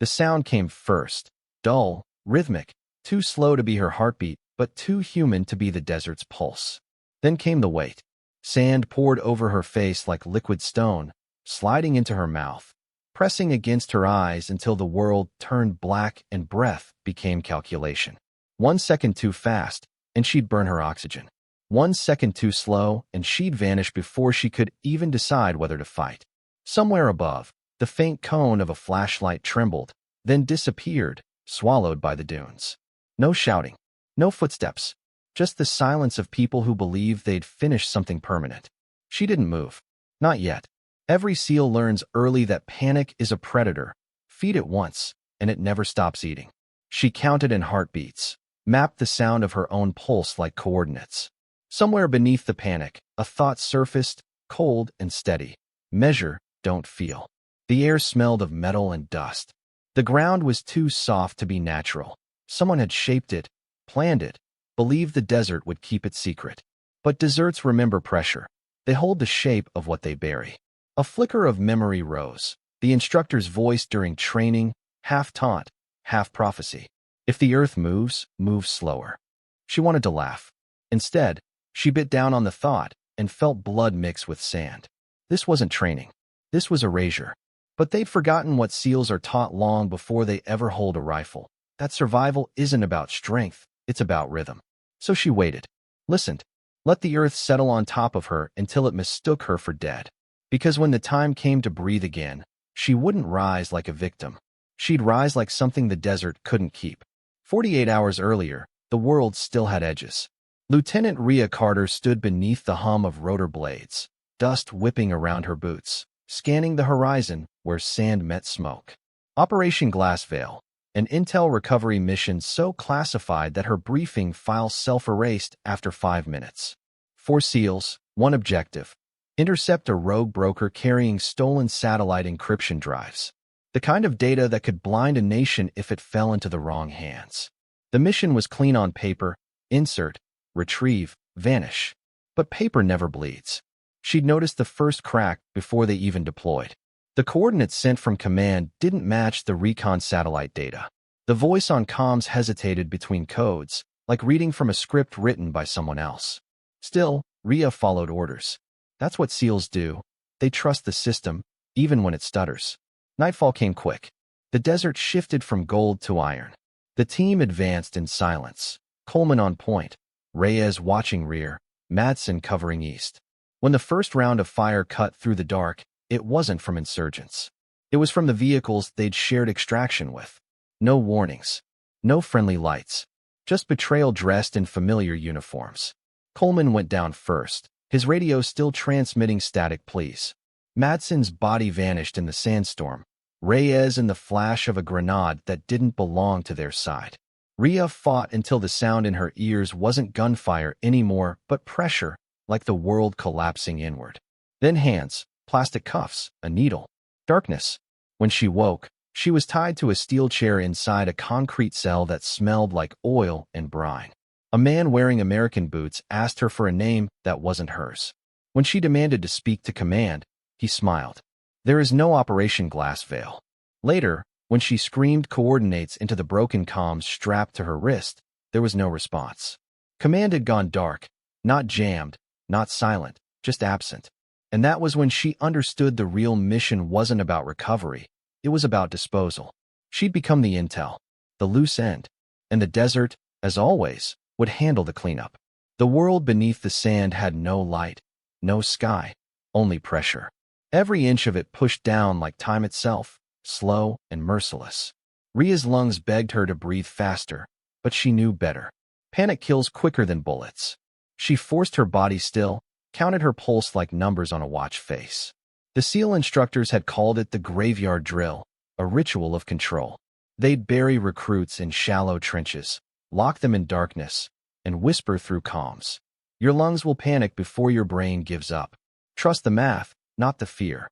The sound came first, dull, rhythmic, too slow to be her heartbeat, but too human to be the desert's pulse. Then came the weight. Sand poured over her face like liquid stone, sliding into her mouth, pressing against her eyes until the world turned black and breath became calculation. 1 second too fast, and she'd burn her oxygen. 1 second too slow, and she'd vanish before she could even decide whether to fight. Somewhere above, the faint cone of a flashlight trembled, then disappeared, swallowed by the dunes. No shouting, no footsteps, just the silence of people who believe they'd finished something permanent. She didn't move. Not yet. Every seal learns early that panic is a predator. Feed it once, and it never stops eating. She counted in heartbeats, mapped the sound of her own pulse like coordinates. Somewhere beneath the panic, a thought surfaced, cold and steady. Measure, don't feel. The air smelled of metal and dust. The ground was too soft to be natural. Someone had shaped it, planned it, believed the desert would keep it secret. But deserts remember pressure. They hold the shape of what they bury. A flicker of memory rose, the instructor's voice during training, half taunt, half prophecy. If the earth moves, move slower. She wanted to laugh. Instead, she bit down on the thought and felt blood mix with sand. This wasn't training. This was erasure. But they'd forgotten what SEALs are taught long before they ever hold a rifle. That survival isn't about strength, it's about rhythm. So she waited, listened, let the earth settle on top of her until it mistook her for dead. Because when the time came to breathe again, she wouldn't rise like a victim. She'd rise like something the desert couldn't keep. 48 hours earlier, the world still had edges. Lieutenant Rhea Carter stood beneath the hum of rotor blades, dust whipping around her boots, scanning the horizon where sand met smoke. Operation Glass Veil, an intel recovery mission so classified that her briefing file self-erased after 5 minutes. 4 SEALs, 1 objective. Intercept a rogue broker carrying stolen satellite encryption drives. The kind of data that could blind a nation if it fell into the wrong hands. The mission was clean on paper: insert, retrieve, vanish. But paper never bleeds. She'd noticed the first crack before they even deployed. The coordinates sent from command didn't match the recon satellite data. The voice on comms hesitated between codes, like reading from a script written by someone else. Still, Rhea followed orders. That's what SEALs do. They trust the system, even when it stutters. Nightfall came quick. The desert shifted from gold to iron. The team advanced in silence. Coleman on point, Reyes watching rear, Madsen covering east. When the first round of fire cut through the dark, it wasn't from insurgents. It was from the vehicles they'd shared extraction with. No warnings. No friendly lights. Just betrayal dressed in familiar uniforms. Coleman went down first, his radio still transmitting static pleas. Madsen's body vanished in the sandstorm, Reyes in the flash of a grenade that didn't belong to their side. Rhea fought until the sound in her ears wasn't gunfire anymore, but pressure, like the world collapsing inward. Then hands, plastic cuffs, a needle. Darkness. When she woke, she was tied to a steel chair inside a concrete cell that smelled like oil and brine. A man wearing American boots asked her for a name that wasn't hers. When she demanded to speak to command, he smiled. There is no Operation Glass Veil. Later, when she screamed coordinates into the broken comms strapped to her wrist, there was no response. Command had gone dark, not jammed, not silent, just absent. And that was when she understood the real mission wasn't about recovery, it was about disposal. She'd become the intel, the loose end, and the desert, as always, would handle the cleanup. The world beneath the sand had no light, no sky, only pressure. Every inch of it pushed down like time itself, slow and merciless. Rhea's lungs begged her to breathe faster, but she knew better. Panic kills quicker than bullets. She forced her body still, counted her pulse like numbers on a watch face. The SEAL instructors had called it the graveyard drill, a ritual of control. They'd bury recruits in shallow trenches, lock them in darkness, and whisper through comms. Your lungs will panic before your brain gives up. Trust the math, not the fear.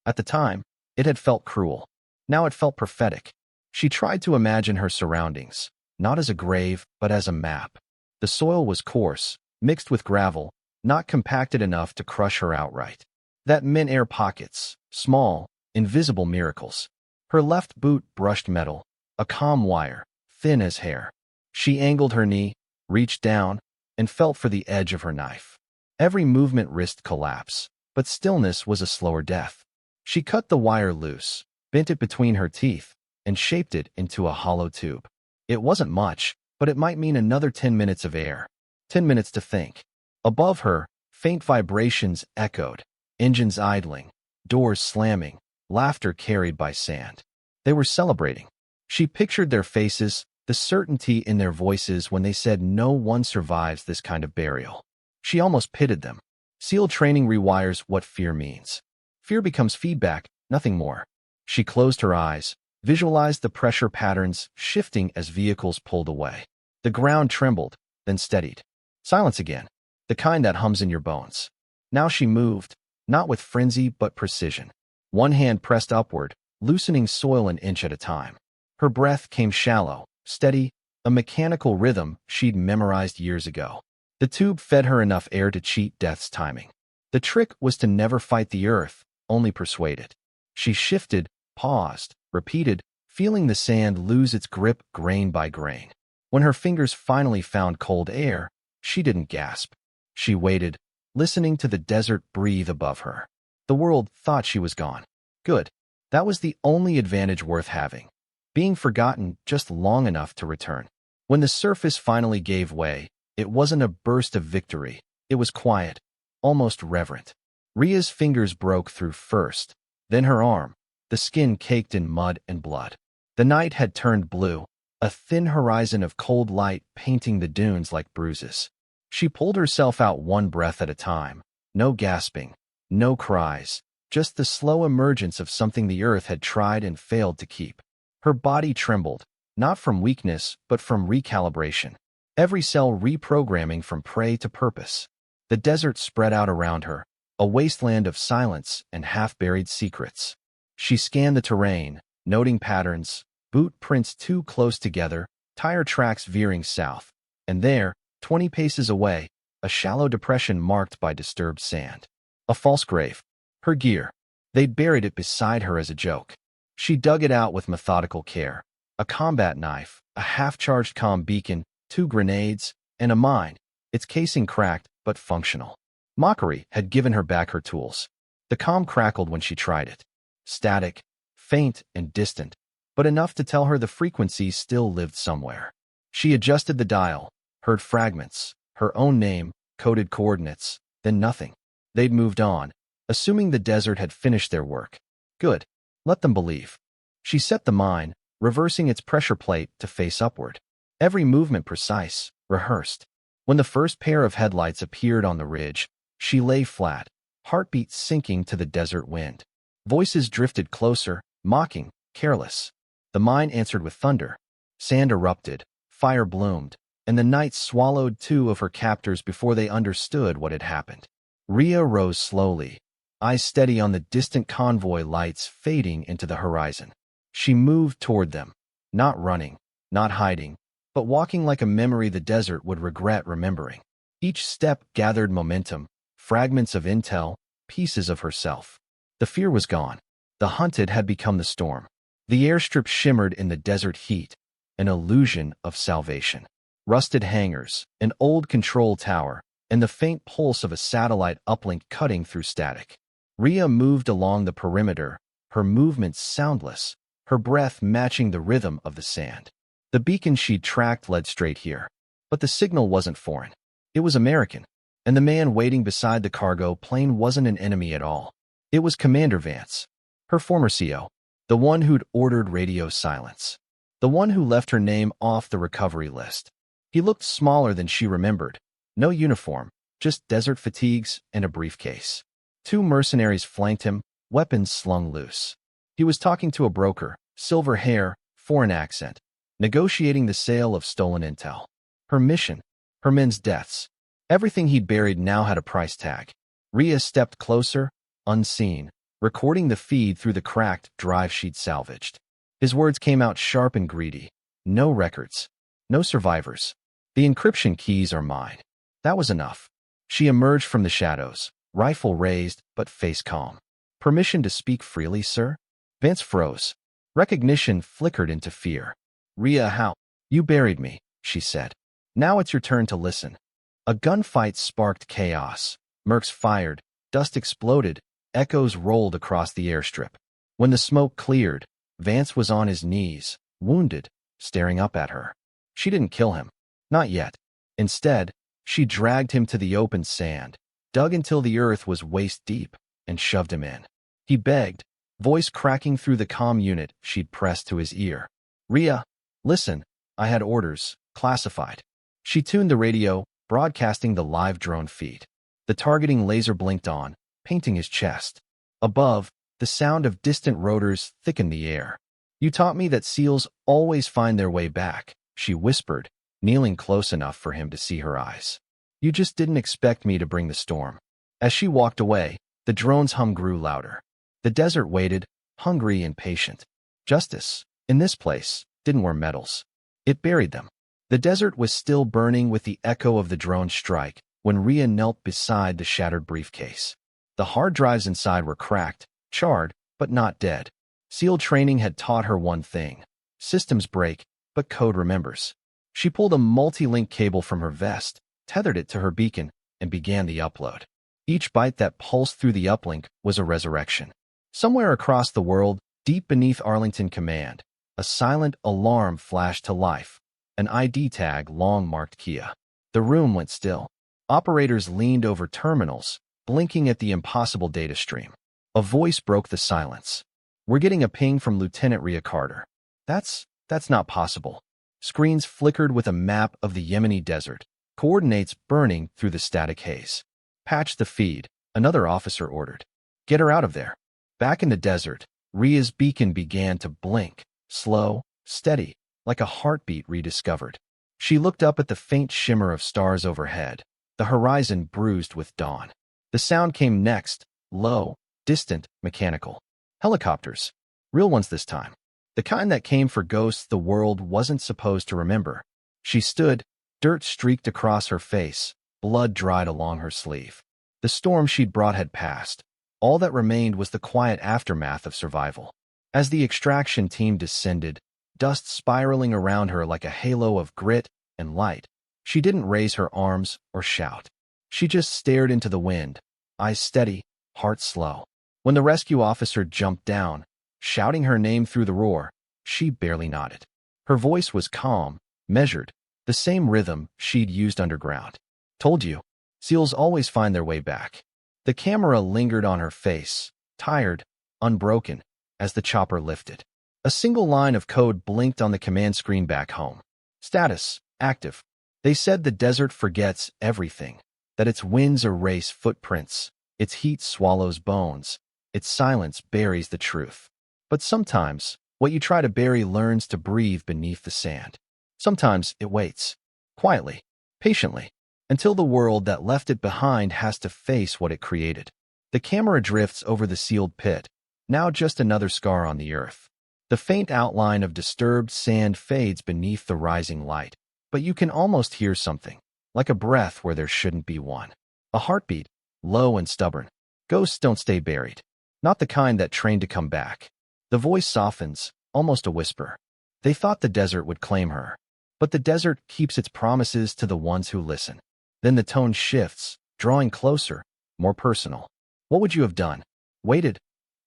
At the time, it had felt cruel. Now it felt prophetic. She tried to imagine her surroundings, not as a grave, but as a map. The soil was coarse, mixed with gravel, not compacted enough to crush her outright. That meant air pockets, small, invisible miracles. Her left boot brushed metal, a calm wire, thin as hair. She angled her knee, reached down, and felt for the edge of her knife. Every movement risked collapse, but stillness was a slower death. She cut the wire loose, bent it between her teeth, and shaped it into a hollow tube. It wasn't much, but it might mean another 10 minutes of air. 10 minutes to think. Above her, faint vibrations echoed, engines idling, doors slamming, laughter carried by sand. They were celebrating. She pictured their faces, the certainty in their voices when they said no one survives this kind of burial. She almost pitied them. SEAL training rewires what fear means. Fear becomes feedback, nothing more. She closed her eyes, visualized the pressure patterns shifting as vehicles pulled away. The ground trembled, then steadied. Silence again, the kind that hums in your bones. Now she moved, not with frenzy but precision. One hand pressed upward, loosening soil an inch at a time. Her breath came shallow, steady, a mechanical rhythm she'd memorized years ago. The tube fed her enough air to cheat death's timing. The trick was to never fight the earth, only persuade it. She shifted, paused, repeated, feeling the sand lose its grip grain by grain. When her fingers finally found cold air, she didn't gasp. She waited, listening to the desert breathe above her. The world thought she was gone. Good. That was the only advantage worth having. Being forgotten just long enough to return. When the surface finally gave way, it wasn't a burst of victory. It was quiet, almost reverent. Ria's fingers broke through first, then her arm, the skin caked in mud and blood. The night had turned blue, a thin horizon of cold light painting the dunes like bruises. She pulled herself out one breath at a time. No gasping, no cries, just the slow emergence of something the earth had tried and failed to keep. Her body trembled, not from weakness, but from recalibration. Every cell reprogramming from prey to purpose. The desert spread out around her, a wasteland of silence and half-buried secrets. She scanned the terrain, noting patterns, boot prints too close together, tire tracks veering south, and there, 20 paces away, a shallow depression marked by disturbed sand. A false grave. Her gear. They'd buried it beside her as a joke. She dug it out with methodical care. A combat knife, a half-charged comm beacon, 2 grenades, and a mine, its casing cracked but functional. Mockery had given her back her tools. The comm crackled when she tried it. Static, faint and distant, but enough to tell her the frequency still lived somewhere. She adjusted the dial, heard fragments, her own name, coded coordinates, then nothing. They'd moved on, assuming the desert had finished their work. Good. Let them believe. She set the mine, reversing its pressure plate to face upward. Every movement precise, rehearsed. When the first pair of headlights appeared on the ridge, she lay flat, heartbeat sinking to the desert wind. Voices drifted closer, mocking, careless. The mine answered with thunder. Sand erupted, fire bloomed, and the night swallowed 2 of her captors before they understood what had happened. Ria rose slowly, eyes steady on the distant convoy lights fading into the horizon. She moved toward them, not running, not hiding, but walking like a memory the desert would regret remembering. Each step gathered momentum, fragments of intel, pieces of herself. The fear was gone. The hunted had become the storm. The airstrip shimmered in the desert heat, an illusion of salvation. Rusted hangars, an old control tower, and the faint pulse of a satellite uplink cutting through static. Ria moved along the perimeter, her movements soundless, her breath matching the rhythm of the sand. The beacon she'd tracked led straight here. But the signal wasn't foreign. It was American, and the man waiting beside the cargo plane wasn't an enemy at all. It was Commander Vance, her former CO, the one who'd ordered radio silence, the one who left her name off the recovery list. He looked smaller than she remembered. No uniform, just desert fatigues and a briefcase. 2 mercenaries flanked him, weapons slung loose. He was talking to a broker, silver hair, foreign accent, negotiating the sale of stolen intel. Her mission, her men's deaths. Everything he'd buried now had a price tag. Ria stepped closer, unseen, recording the feed through the cracked drive she'd salvaged. His words came out sharp and greedy. No records. No survivors. The encryption keys are mine. That was enough. She emerged from the shadows, rifle raised, but face calm. Permission to speak freely, sir? Vance froze. Recognition flickered into fear. Rhea, how? You buried me, she said. Now it's your turn to listen. A gunfight sparked chaos. Mercs fired, dust exploded, echoes rolled across the airstrip. When the smoke cleared, Vance was on his knees, wounded, staring up at her. She didn't kill him. Not yet. Instead, she dragged him to the open sand, dug until the earth was waist-deep, and shoved him in. He begged, voice cracking through the comm unit she'd pressed to his ear. Rhea, listen, I had orders, classified. She tuned the radio, broadcasting the live drone feed. The targeting laser blinked on, painting his chest. Above, the sound of distant rotors thickened the air. You taught me that seals always find their way back, she whispered, kneeling close enough for him to see her eyes. You just didn't expect me to bring the storm. As she walked away, the drone's hum grew louder. The desert waited, hungry and patient. Justice, in this place, didn't wear medals. It buried them. The desert was still burning with the echo of the drone's strike when Rhea knelt beside the shattered briefcase. The hard drives inside were cracked, charred, but not dead. SEAL training had taught her one thing. Systems break, but code remembers. She pulled a multi-link cable from her vest, tethered it to her beacon, and began the upload. Each byte that pulsed through the uplink was a resurrection. Somewhere across the world, deep beneath Arlington Command, a silent alarm flashed to life, an ID tag long marked Kia. The room went still. Operators leaned over terminals, blinking at the impossible data stream. A voice broke the silence. We're getting a ping from Lieutenant Rhea Carter. That's not possible. Screens flickered with a map of the Yemeni desert, coordinates burning through the static haze. Patch the feed, another officer ordered. Get her out of there. Back in the desert, Rhea's beacon began to blink, slow, steady, like a heartbeat rediscovered. She looked up at the faint shimmer of stars overhead, the horizon bruised with dawn. The sound came next, low, distant, mechanical. Helicopters. Real ones this time. The kind that came for ghosts the world wasn't supposed to remember. She stood, dirt streaked across her face, blood dried along her sleeve. The storm she'd brought had passed. All that remained was the quiet aftermath of survival. As the extraction team descended, dust spiraling around her like a halo of grit and light, she didn't raise her arms or shout. She just stared into the wind, eyes steady, heart slow. When the rescue officer jumped down, shouting her name through the roar, she barely nodded. Her voice was calm, measured, the same rhythm she'd used underground. Told you, SEALs always find their way back. The camera lingered on her face, tired, unbroken, as the chopper lifted. A single line of code blinked on the command screen back home. Status, active. They said the desert forgets everything, that its winds erase footprints, its heat swallows bones, its silence buries the truth. But sometimes, what you try to bury learns to breathe beneath the sand. Sometimes it waits, quietly, patiently, until the world that left it behind has to face what it created. The camera drifts over the sealed pit, now just another scar on the earth. The faint outline of disturbed sand fades beneath the rising light, but you can almost hear something, like a breath where there shouldn't be one. A heartbeat, low and stubborn. Ghosts don't stay buried. Not the kind that train to come back. The voice softens, almost a whisper. They thought the desert would claim her, but the desert keeps its promises to the ones who listen. Then the tone shifts, drawing closer, more personal. What would you have done? Waited,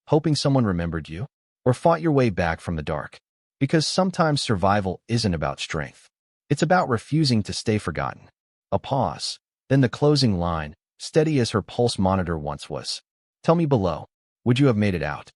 hoping someone remembered you? Or fought your way back from the dark? Because sometimes survival isn't about strength. It's about refusing to stay forgotten. A pause, then the closing line, steady as her pulse monitor once was. Tell me below, would you have made it out?